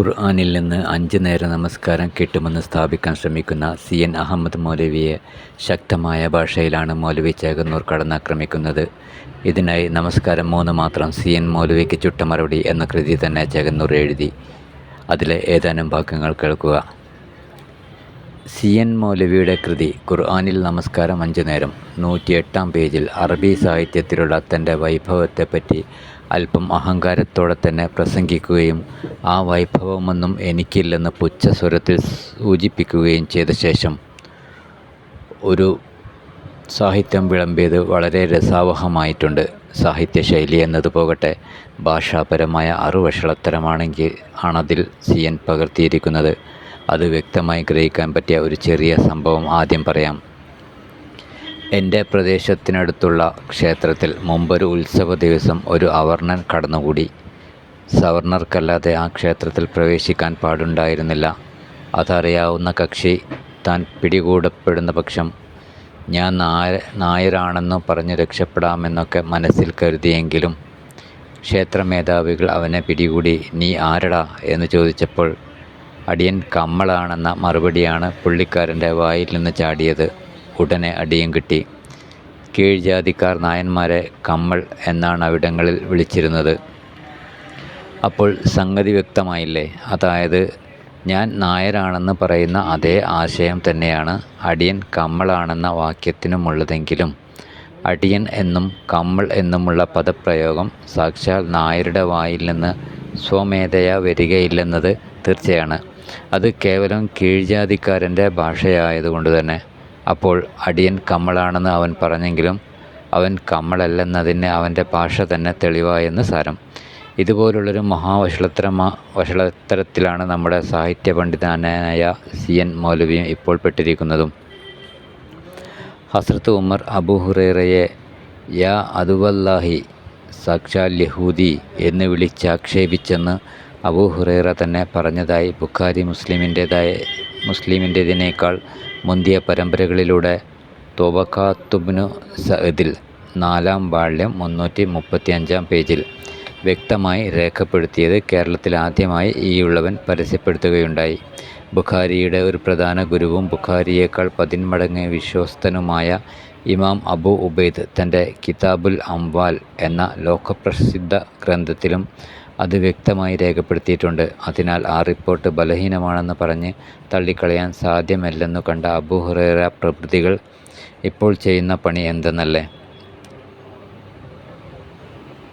ഖുർആനിൽ നിന്ന് 5 നേര നമസ്കാരം കിട്ടുമെന്ന് സ്ഥാപിക്കാൻ ശ്രമിക്കുന്ന CN അഹമ്മദ് മൗലവിയെ ശക്തമായ ഭാഷയിലാണ് മൗലവി ചേകന്നൂർ കടന്നാക്രമിക്കുന്നത്. ഇതിനായി നമസ്കാരം 3 മാത്രം CN മൗലവിക്ക് ചുട്ട മറുപടി എന്ന കൃതി തന്നെ ചേകന്നൂർ എഴുതി. അതിലെ ഏതാനും ഭാഗങ്ങൾ കേൾക്കുക. CN മൗലവിയുടെ കൃതി ഖുർആനിൽ നമസ്കാരം 5 നേരം 108-ാം പേജിൽ അറബി സാഹിത്യത്തിലുള്ള തൻ്റെ വൈഭവത്തെപ്പറ്റി അല്പം അഹങ്കാരത്തോടെ തന്നെ പ്രസംഗിക്കുകയും ആ വൈഭവമൊന്നും എനിക്കില്ലെന്ന് പുച്ഛസ്വരത്തിൽ സൂചിപ്പിക്കുകയും ചെയ്ത ശേഷം ഒരു സാഹിത്യം വിളമ്പിയത് വളരെ രസാവഹമായിട്ടുണ്ട്. സാഹിത്യശൈലി എന്നത് പോകട്ടെ, ഭാഷാപരമായ ആണതിൽ CN പകർത്തിയിരിക്കുന്നത്. അത് വ്യക്തമായി ഗ്രഹിക്കാൻ പറ്റിയ ഒരു ചെറിയ സംഭവം ആദ്യം പറയാം. എൻ്റെ പ്രദേശത്തിനടുത്തുള്ള ക്ഷേത്രത്തിൽ മുമ്പൊരു ഉത്സവ ദിവസം ഒരു അവർണ്ണൻ കടന്നുകൂടി. സവർണർക്കല്ലാതെ ആ ക്ഷേത്രത്തിൽ പ്രവേശിക്കാൻ പാടുണ്ടായിരുന്നില്ല. അതറിയാവുന്ന കക്ഷി താൻ പിടികൂടപ്പെടുന്ന പക്ഷം ഞാൻ നായരാണെന്നു പറഞ്ഞ് രക്ഷപ്പെടാമെന്നൊക്കെ മനസ്സിൽ കരുതിയെങ്കിലും ക്ഷേത്രമേധാവികൾ അവനെ പിടികൂടി "നീ ആരടാ" എന്ന് ചോദിച്ചപ്പോൾ അടിയൻ കമ്മളാണെന്ന മറുപടിയാണ് പുള്ളിക്കാരൻ്റെ വായിൽ നിന്ന് ചാടിയത്. ഉടനെ അടിയും കിട്ടി. കീഴ്ജാതിക്കാർ നായന്മാരെ കമ്മൾ എന്നാണ് അവിടങ്ങളിൽ വിളിച്ചിരുന്നത്. അപ്പോൾ സംഗതി വ്യക്തമായില്ലേ? അതായത് ഞാൻ നായരാണെന്ന് പറയുന്ന അതേ ആശയം തന്നെയാണ് അടിയൻ കമ്മളാണെന്ന വാക്യത്തിനുമുള്ളതെങ്കിലും അടിയൻ എന്നും കമ്മൾ എന്നുമുള്ള പദപ്രയോഗം സാക്ഷാൽ നായരുടെ വായിൽ നിന്ന് സ്വമേധയാ വരികയില്ലെന്നത് തീർച്ചയാണ്. അത് കേവലം കീഴ്ജാതിക്കാരൻ്റെ ഭാഷയായതുകൊണ്ട് തന്നെ. അപ്പോൾ അടിയൻ കമ്മളാണെന്ന് അവൻ പറഞ്ഞെങ്കിലും അവൻ കമ്മളല്ലെന്നതിന് അവൻ്റെ ഭാഷ തന്നെ തെളിവായെന്ന് സാരം. ഇതുപോലുള്ളൊരു വഷളത്തരത്തിലാണ് നമ്മുടെ സാഹിത്യ പണ്ഡിതനായ CN മൗലവിയും ഇപ്പോൾ പെട്ടിരിക്കുന്നതും. ഹസ്രത്ത് ഉമർ അബൂ ഹുറൈറയെ യാ അദുവല്ലാഹി, സാക്ഷാൽ യഹൂദി എന്ന് വിളിച്ചാക്ഷേപിച്ചെന്ന് അബൂ ഹുറൈറ തന്നെ പറഞ്ഞതായി ബുഖാരി മുസ്ലിമിൻ്റേതിനേക്കാൾ മുന്തിയ പരമ്പരകളിലൂടെ തൊബഖാത്തുബ്നു സഅദിൽ 4-ാം വാള്യം 335-ാം പേജിൽ വ്യക്തമായി രേഖപ്പെടുത്തിയത് കേരളത്തിൽ ആദ്യമായി ഈയുള്ളവൻ പരസ്യപ്പെടുത്തുകയുണ്ടായി. ബുഖാരിയുടെ ഒരു പ്രധാന ഗുരുവും ബുഖാരിയേക്കാൾ 10 മടങ്ങ് വിശ്വസ്തനുമായ ഇമാം അബൂ ഉബൈദ് തൻ്റെ കിതാബുൽ അംവാൽ എന്ന ലോകപ്രസിദ്ധ ഗ്രന്ഥത്തിലും അത് വ്യക്തമായി രേഖപ്പെടുത്തിയിട്ടുണ്ട്. അതിനാൽ ആ റിപ്പോർട്ട് ബലഹീനമാണെന്ന് പറഞ്ഞ് തള്ളിക്കളയാൻ സാധ്യമല്ലെന്നു കണ്ട അബൂ ഹുറൈറ പ്രഭൃതികൾ ഇപ്പോൾ ചെയ്യുന്ന പണി എന്തെന്നല്ലേ?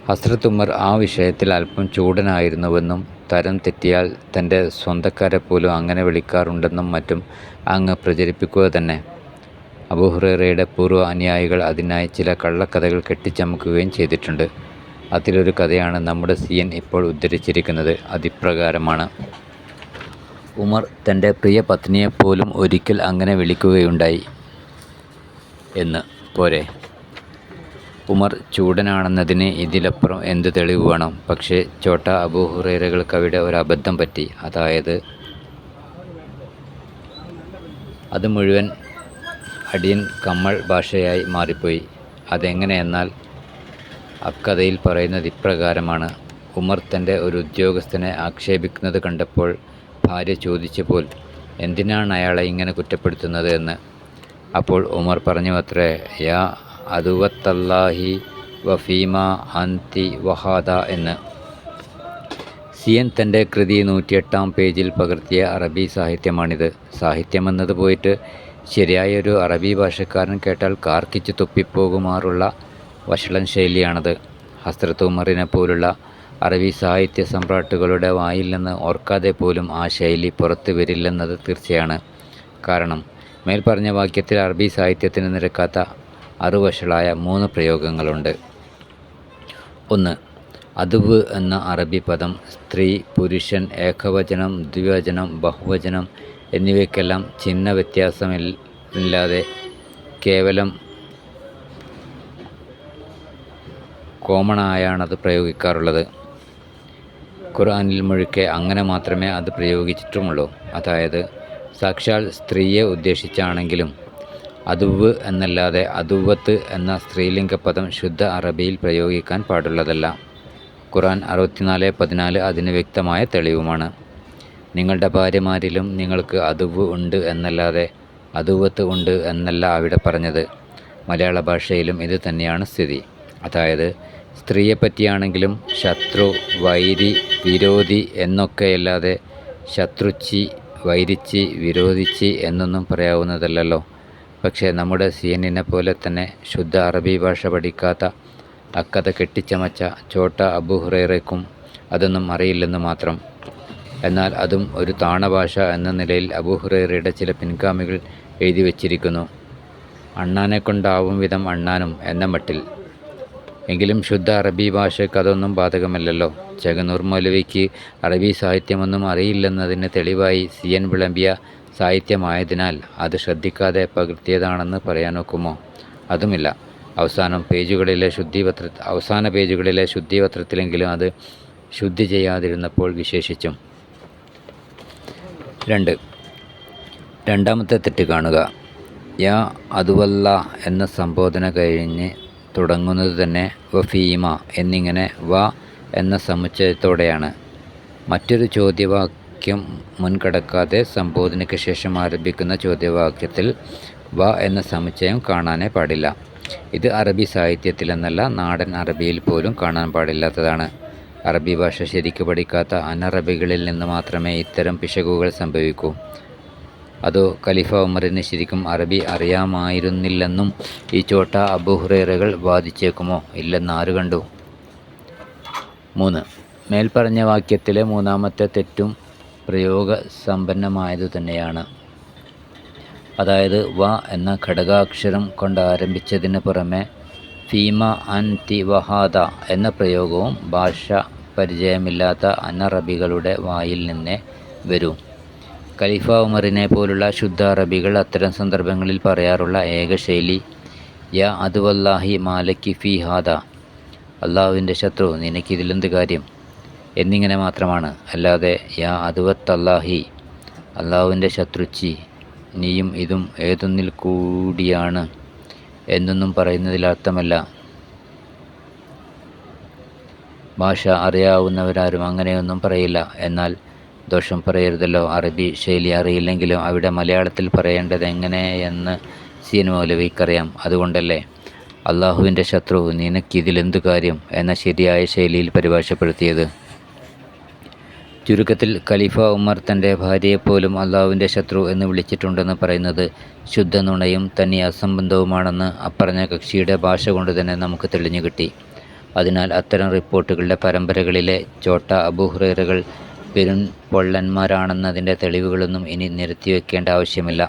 ഹസ്രത്ത് ഉമർ ആ വിഷയത്തിൽ അല്പം ചൂടനായിരുന്നുവെന്നും തരം തെറ്റിയാൽ തൻ്റെ സ്വന്തക്കാരെപ്പോലും അങ്ങനെ വിളിക്കാറുണ്ടെന്നും മറ്റും അങ്ങ് പ്രചരിപ്പിക്കുക തന്നെ. അബൂ ഹുറൈറയുടെ പൂർവ്വ അനുയായികൾ അതിനായി ചില കള്ളക്കഥകൾ കെട്ടിച്ചമക്കുകയും ചെയ്തിട്ടുണ്ട്. അതിലൊരു കഥയാണ് നമ്മുടെ CN ഇപ്പോൾ ഉദ്ധരിച്ചിരിക്കുന്നത്. അതിപ്രകാരമാണ്: ഉമർ തൻ്റെ പ്രിയ പത്നിയെപ്പോലും ഒരിക്കൽ അങ്ങനെ വിളിക്കുകയുണ്ടായി എന്ന്. പോരെ, ഉമർ ചൂടനാണെന്നതിന് ഇതിലപ്പുറം എന്ത് തെളിവ് വേണം? പക്ഷേ ചോട്ട അബൂ ഹുറൈറകൾക്കവിടെ ഒരബദ്ധം പറ്റി. അതായത് അത് മുഴുവൻ അടിയൻ കമ്മൾ ഭാഷയായി മാറിപ്പോയി. അതെങ്ങനെയെന്നാൽ അക്കഥയിൽ പറയുന്നത് ഇപ്രകാരമാണ്: ഉമർ തൻ്റെ ഒരു ഉദ്യോഗസ്ഥനെ ആക്ഷേപിക്കുന്നത് കണ്ടപ്പോൾ ഭാര്യ ചോദിച്ചപ്പോൾ എന്തിനാണ് അയാളെ ഇങ്ങനെ കുറ്റപ്പെടുത്തുന്നത് എന്ന്. അപ്പോൾ ഉമർ പറഞ്ഞു അത്രേ, യാ അദുവത്തല്ലാഹി വഫീമ അന്തി വഹാദ എന്ന്. CN തൻ്റെ കൃതി 108-ാം പേജിൽ പകർത്തിയ അറബി സാഹിത്യമാണിത്. സാഹിത്യമെന്നത് പോയിട്ട് ശരിയായൊരു അറബി ഭാഷക്കാരൻ കേട്ടാൽ കാർക്കിച്ച് തുപ്പിപ്പോകുമാറുള്ള വഷളൻ ശൈലിയാണത്. ഹസ്രത്ത് ഉമറിനെ പോലുള്ള അറബി സാഹിത്യ സമ്രാട്ടുകളുടെ വായിൽ നിന്ന് ഓർക്കാതെ പോലും ആ ശൈലി പുറത്തു വരില്ലെന്നത് തീർച്ചയാണ്. കാരണം മേൽപ്പറഞ്ഞ വാക്യത്തിൽ അറബി സാഹിത്യത്തിന് നിരക്കാത്ത അറുവഷളായ 3 പ്രയോഗങ്ങളുണ്ട്. 1. അദുവ് എന്ന അറബി പദം സ്ത്രീ, പുരുഷൻ, ഏകവചനം, ദ്വിവചനം, ബഹുവചനം എന്നിവയ്ക്കെല്ലാം ചിഹ്ന വ്യത്യാസമില്ലാതെ കേവലം കോമണായാണത് പ്രയോഗിക്കാറുള്ളത്. ഖുർആനിൽ മുഴുക്കെ അങ്ങനെ മാത്രമേ അത് പ്രയോഗിച്ചിട്ടുമുള്ളൂ. അതായത് സാക്ഷാൽ സ്ത്രീയെ ഉദ്ദേശിച്ചാണെങ്കിലും അദുവ് എന്നല്ലാതെ അദുവത്ത് എന്ന സ്ത്രീലിംഗ പദം ശുദ്ധ അറബിയിൽ പ്രയോഗിക്കാൻ പാടുള്ളതല്ല. ഖുർആൻ 64:14 അതിന് വ്യക്തമായ തെളിവുമാണ്. നിങ്ങളുടെ ഭാര്യമാരിലും നിങ്ങൾക്ക് അതുവ് ഉണ്ട് എന്നല്ലാതെ അതുവത്ത് ഉണ്ട് എന്നല്ല അവിടെ പറഞ്ഞത്. മലയാള ഭാഷയിലും ഇത് തന്നെയാണ് സ്ഥിതി. അതായത് സ്ത്രീയെ പറ്റിയാണെങ്കിലും ശത്രു, വൈരി, വിരോധി എന്നൊക്കെയല്ലാതെ ശത്രുച്ചി, വൈരിച്ചി, വിരോധിച്ചി എന്നൊന്നും പറയാവുന്നതല്ലല്ലോ. പക്ഷേ നമ്മുടെ സിയനിനെ പോലെ തന്നെ ശുദ്ധ അറബി ഭാഷ പഠിക്കാത്ത അക്കഥ കെട്ടിച്ചമച്ച ചോട്ട അബൂ ഹുറൈറയ്ക്കും അതൊന്നും അറിയില്ലെന്ന് മാത്രം. എന്നാൽ അതും ഒരു താണഭാഷ എന്ന നിലയിൽ അബൂ ഹുറൈറയുടെ ചില പിൻഗാമികൾ എഴുതി വച്ചിരിക്കുന്നു. അണ്ണാനെക്കൊണ്ടാവും വിധം അണ്ണാനും എന്ന മട്ടിൽ. എങ്കിലും ശുദ്ധ അറബി ഭാഷയ്ക്ക് അതൊന്നും ബാധകമല്ലല്ലോ. ചെകന്നൂർ മൗലവിക്ക് അറബി സാഹിത്യമൊന്നും അറിയില്ലെന്നതിന് തെളിവായി സിയൻ വിളമ്പിയ സാഹിത്യമായതിനാൽ അത് ശ്രദ്ധിക്കാതെ പകർത്തിയതാണെന്ന് പറയാനൊക്കുമോ? അതുമില്ല. അവസാന പേജുകളിലെ ശുദ്ധിപത്രത്തിലെങ്കിലും അത് ശുദ്ധി ചെയ്യാതിരുന്നപ്പോൾ വിശേഷിച്ചും. 2. രണ്ടാമത്തെ തെറ്റ് കാണുക. യാ അതുവല്ല എന്ന സംബോധന കഴിഞ്ഞ് തുടങ്ങുന്നത് തന്നെ വഫീമ എന്നിങ്ങനെ വ എന്ന സമുച്ചയത്തോടെയാണ്. മറ്റൊരു ചോദ്യവാക്യം മുൻകടക്കാതെ സംബോധനയ്ക്ക് ശേഷം ആരംഭിക്കുന്ന ചോദ്യവാക്യത്തിൽ വ എന്ന സമുച്ചയം കാണാനേ പാടില്ല. ഇത് അറബി സാഹിത്യത്തിലെന്നല്ല നാടൻ അറബിയിൽ പോലും കാണാൻ പാടില്ലാത്തതാണ്. അറബി ഭാഷ ശരിക്ക് പഠിക്കാത്ത അനറബികളിൽ നിന്ന് മാത്രമേ ഇത്തരം പിശകുകൾ സംഭവിക്കൂ. അതോ ഖലീഫ ഉമറിന് ശരിക്കും അറബി അറിയാമായിരുന്നില്ലെന്നും ഈ ചോട്ട അബൂ ഹുറൈറകൾ വാദിച്ചേക്കുമോ? ഇല്ലെന്ന് ആര് കണ്ടു? 3. മേൽപ്പറഞ്ഞ വാക്യത്തിലെ മൂന്നാമത്തെ തെറ്റും പ്രയോഗസമ്പന്നമായതു തന്നെയാണ്. അതായത് വ എന്ന ഘടകാക്ഷരം കൊണ്ടാരംഭിച്ചതിന് പുറമെ ഫീമ അൻതി വഹാദ എന്ന പ്രയോഗവും ഭാഷ പരിചയമില്ലാത്ത അനറബികളുടെ വായിൽ നിന്നേ വരൂ. ഖലീഫ ഉമറിനെ പോലുള്ള ശുദ്ധ അറബികൾ അത്തരം സന്ദർഭങ്ങളിൽ പറയാറുള്ള ഏക ശൈലി യാ അതുവല്ലാഹി മാലക്കി ഫീ ഹാദ, അള്ളാഹുവിൻ്റെ ശത്രു നിനക്കിതിലെന്ത് കാര്യം എന്നിങ്ങനെ മാത്രമാണ്. അല്ലാതെ യാ അതുവത്തല്ലാഹി, അള്ളാഹുവിൻ്റെ ശത്രുച്ചി നീയും ഇതും ഏതൊന്നിൽ കൂടിയാണ് എന്നൊന്നും പറയുന്നതിൽ അർത്ഥമല്ല. ഭാഷ അറിയാവുന്നവരാരും അങ്ങനെയൊന്നും പറയില്ല. എന്നാൽ ദോഷം പറയരുതല്ലോ. അറബി ശൈലി അറിയില്ലെങ്കിലും അവിടെ മലയാളത്തിൽ പറയേണ്ടത് എങ്ങനെയെന്ന് സിയൻ മൗലവിക്കറിയാം. അതുകൊണ്ടല്ലേ അള്ളാഹുവിൻ്റെ ശത്രു നിനക്കിതിലെന്തു കാര്യം എന്ന ശരിയായ ശൈലിയിൽ പരിഭാഷപ്പെടുത്തിയത്. ചുരുക്കത്തിൽ ഖലീഫ ഉമർ തൻ്റെ ഭാര്യയെപ്പോലും അള്ളാഹുവിൻ്റെ ശത്രു എന്ന് വിളിച്ചിട്ടുണ്ടെന്ന് പറയുന്നത് ശുദ്ധ നുണയും തനി അസംബന്ധവുമാണെന്ന് അപ്പറഞ്ഞ കക്ഷിയുടെ ഭാഷ കൊണ്ട് തന്നെ നമുക്ക് തെളിഞ്ഞു കിട്ടി. അതിനാൽ അത്തരം റിപ്പോർട്ടുകളുടെ പരമ്പരകളിലെ ചോട്ട അബൂ ഹുറൈറകൾ പെരുംപൊള്ളന്മാരാണെന്നതിൻ്റെ തെളിവുകളൊന്നും ഇനി നിരത്തിവെക്കേണ്ട ആവശ്യമില്ല.